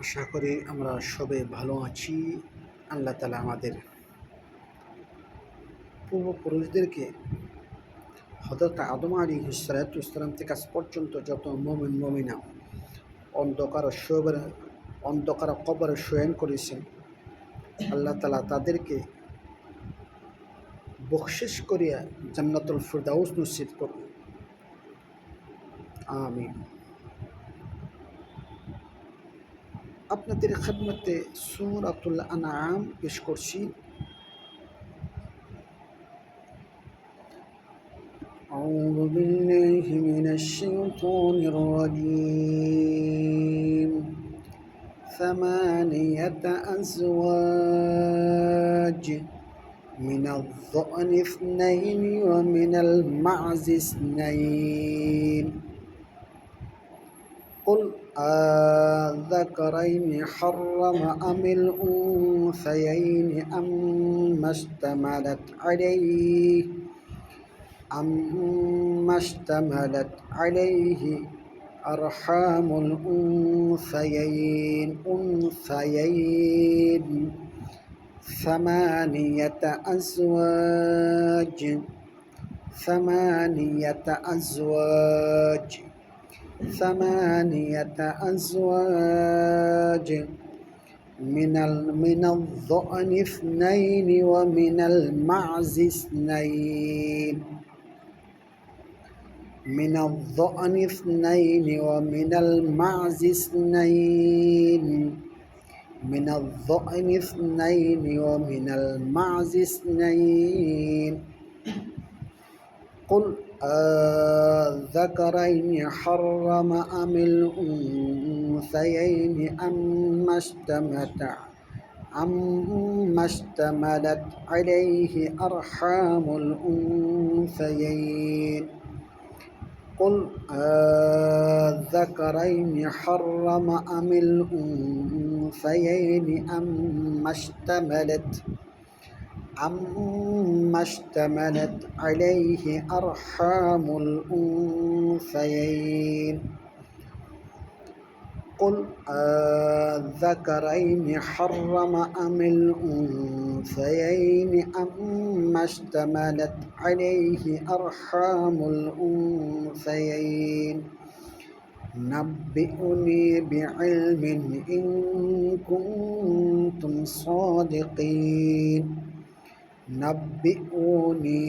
আশা করি আমরা সবাই ভালো আছি। আল্লাহ তাআলা আমাদের পূর্বপুরুষদেরকে হযরত আদম আলাইহিস সালাতু ওয়াসসালাম থেকে আজ পর্যন্ত যত মুমিন মুমিনা অন্ধকার কবরে শয়ন করেছেন, আল্লাহ তাআলা তাদেরকে বখশিশ করিয়া জান্নাতুল ফিরদাউস নসিব করুন। আমিন। আপনাদের খেদমতে সূরাতুল আনআম পেশ করছি। أعوذ بالله من الشيطان الرجيم. ثمانية أزواج من الضأن اثنين ومن المعز اثنين. قل أذكرين حرم أم الأنثيين أما اشتملت عليه أرحام الأنثيين. ثمانية أزواج من الضأن اثنين ومن المعز اثنين. من الضأن اثنين ومن المعز اثنين. من الضأن اثنين ومن المعز اثنين. قل أذكرين حرم أم الأنثيين أما اشتملت عليه أرحام الأنثيين. قل أذكرين حرم أم الأنثيين أما اشتملت عليه أرحام الأنثيين. قل أذكرين حرم أم الأنثيين أما اشتملت عليه أرحام الأنثيين. نبئوني بعلم إن كنتم صادقين. نبئوني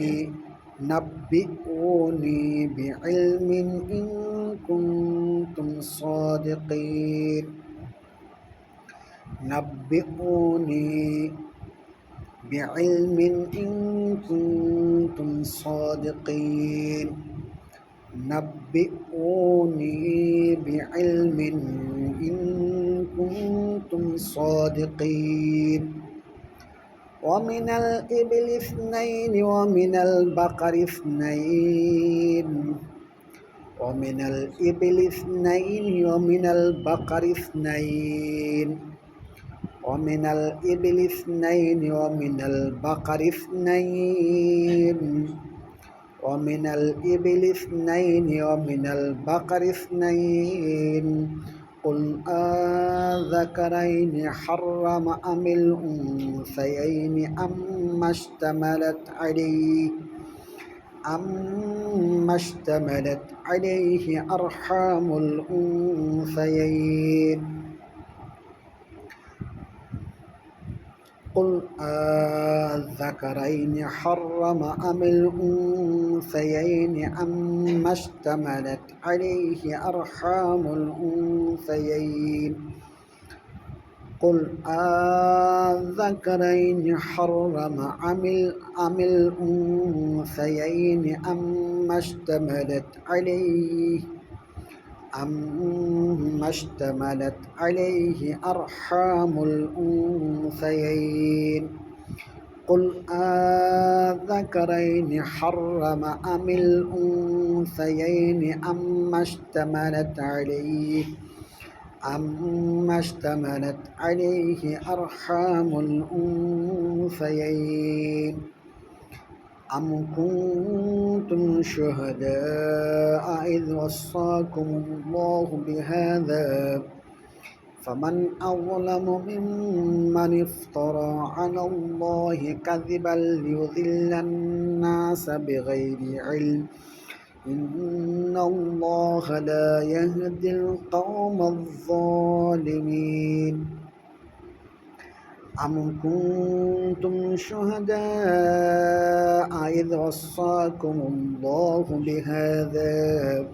بعلم إن كنتم صادقين. نبئوني بعلم إن كنتم صادقين. نبئوني بعلم إن كنتم صادقين. ومن الإبل اثنين ومن البقر اثنين. ومن الإبل اثنين ومن البقر اثنين. ومن الإبل اثنين ومن البقر اثنين. ومن الإبل اثنين ومن البقر اثنين. قل أذكرين حرم أم الأنثيين أما اشتملت عليه أرحام الأنثيين. قل أذكرين حرم أم الأنثيين أما اشتملت عليه أرحام الأنثيين. قل أذكرين حرم أم الأنثيين أما اشتملت عليه أرحام الأنثيين. قل أذكرين حرم أم الأنثيين أما اشتملت عليه أرحام الأنثيين. أم كنتم شهداء إذ وصاكم الله بهذا فمن أظلم ممن افترى على الله كذبا ليضل الناس بغير علم إن الله لا يهدي القوم الظالمين أم كنتم شهداء إذ وصاكم الله بهذا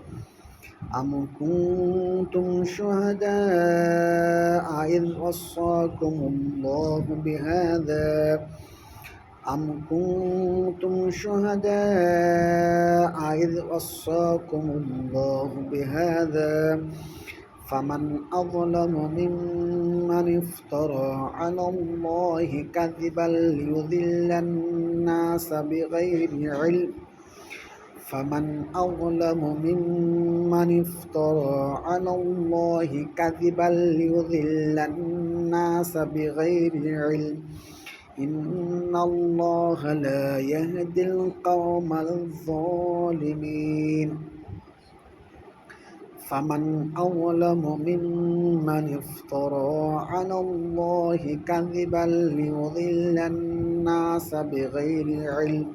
أم كنتم شهداء إذ وصاكم الله بهذا أم كنتم شهداء إذ وصاكم الله بهذا فمن أظلم ممن افترى على الله كذبا ليضل الناس بغير علم فمن أظلم ممن افترى على الله كذبا ليضل الناس بغير علم إن الله لا يهدي القوم الظالمين فمن أظلم ممن افترى على الله كذبا ليضل الناس بغير علم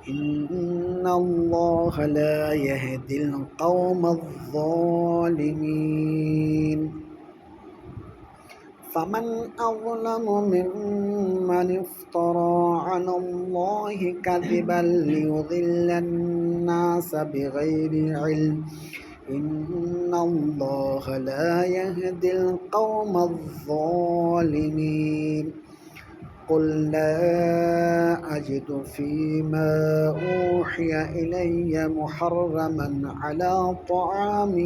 إن الله لا يهدي القوم الظالمين فمن أظلم ممن افترى على الله كذبا ليضل الناس بغير علم إن الله لا يهدي القوم الظالمين قل لا أجد فيما أوحي إلي محرما على طعام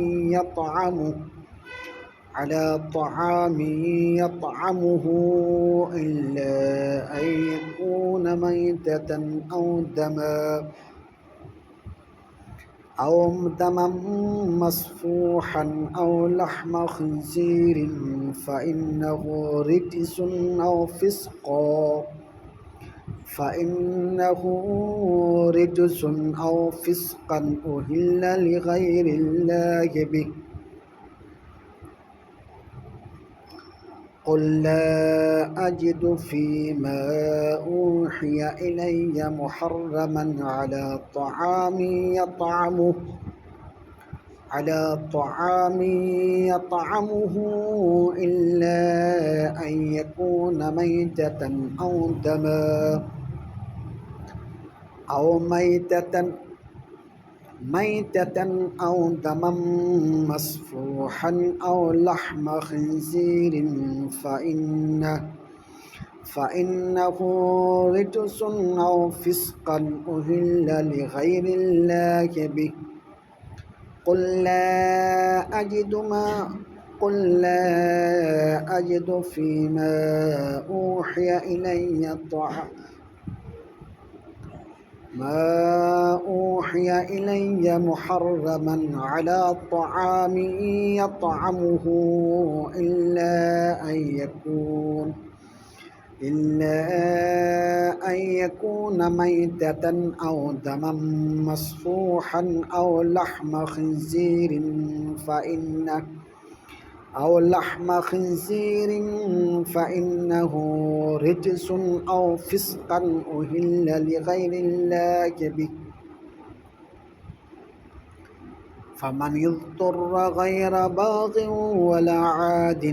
يطعمه إلا أن يكون ميتة أو دما مسفوحا أو لحم خنزير فإنه رجس أو فسقا أهل لغير الله به قل لا أجد فيما أوحي إلي محرما على طعام يطعمه إلا أن يكون ميتة أو دما مسفوحا أو لحم خنزير فإنه رجس أو فسقا أهل لغير الله به قل لا أجد فيما أوحي إلي محرما على طعام يطعمه إلا أن يكون ميتة أو دما مسفوحا أو لحم خنزير فإنه رجس أو فسقا أهل لغير الله به فمن اضطر غير باغ ولا عاد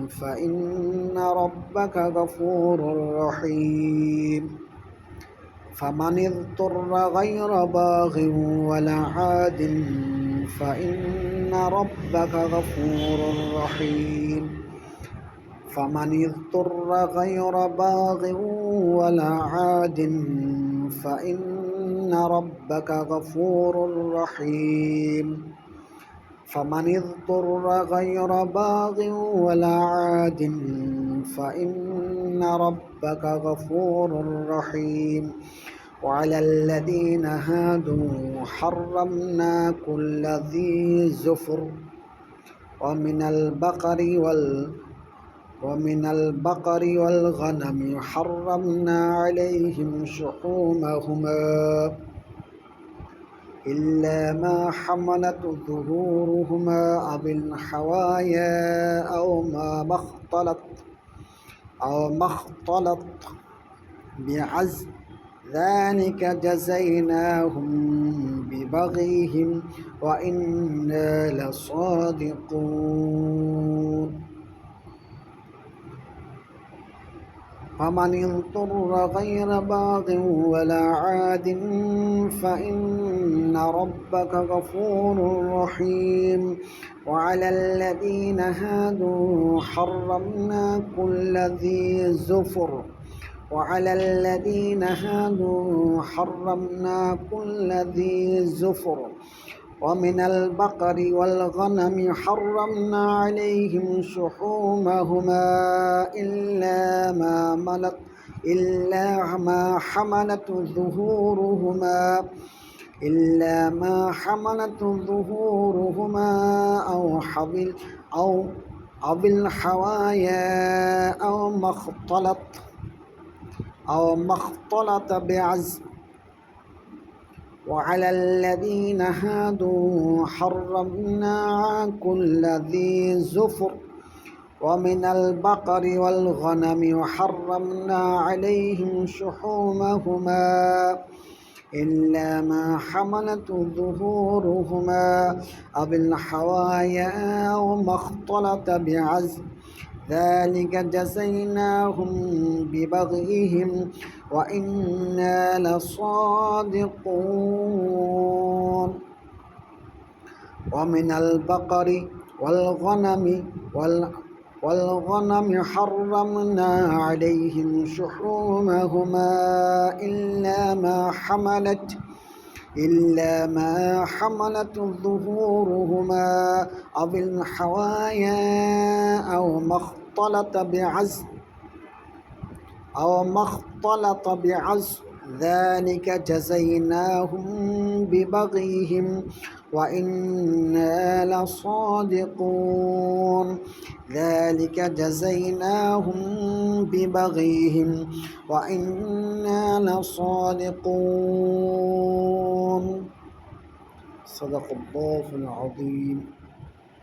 فإن ربك غفور رحيم فمن اضطر غير باغ ولا عاد فإن ربك غفور رحيم فمن اضطر غير باغ ولا عاد فإن ربك غفور رحيم فمن اضطر غير باغ ولا عاد فإن ربك غفور رحيم وعلى الذين هادوا حرمنا كل ذي زفر ومن البقر والغنم حرمنا عليهم إلا ما حملت ظهورهما أو الحوايا أو ما اختلط بعزم ذلك جزيناهم ببغيهم وإنا لصادقون فمن اضطر غير باغ ولا عاد فإن ربك غفور رحيم وعلى الذين هادوا حرمنا كل ذي زفر ومن البقر والغنم حرمنا عليهم شحومهما إلا ما حملت ظهورهما أو الحوايا أو ما اختلط بعزم وعلى الذين هادوا حرمنا كل ذي زفر ومن البقر والغنم حرمنا عليهم شحومهما إلا ما حملت ظهورهما أو الحوايا أو ما اختلط بعزم ذلك جزيناهم ببغيهم وإنا لصادقون ومن البقر والغنم حرمنا عليهم شحومهما إلا ما حملت ظهورهما أو الحوايا أو ما اختلط بعزم ذلك جزيناهم ببغيهم وإنا لصادقون صدق الله العظيم.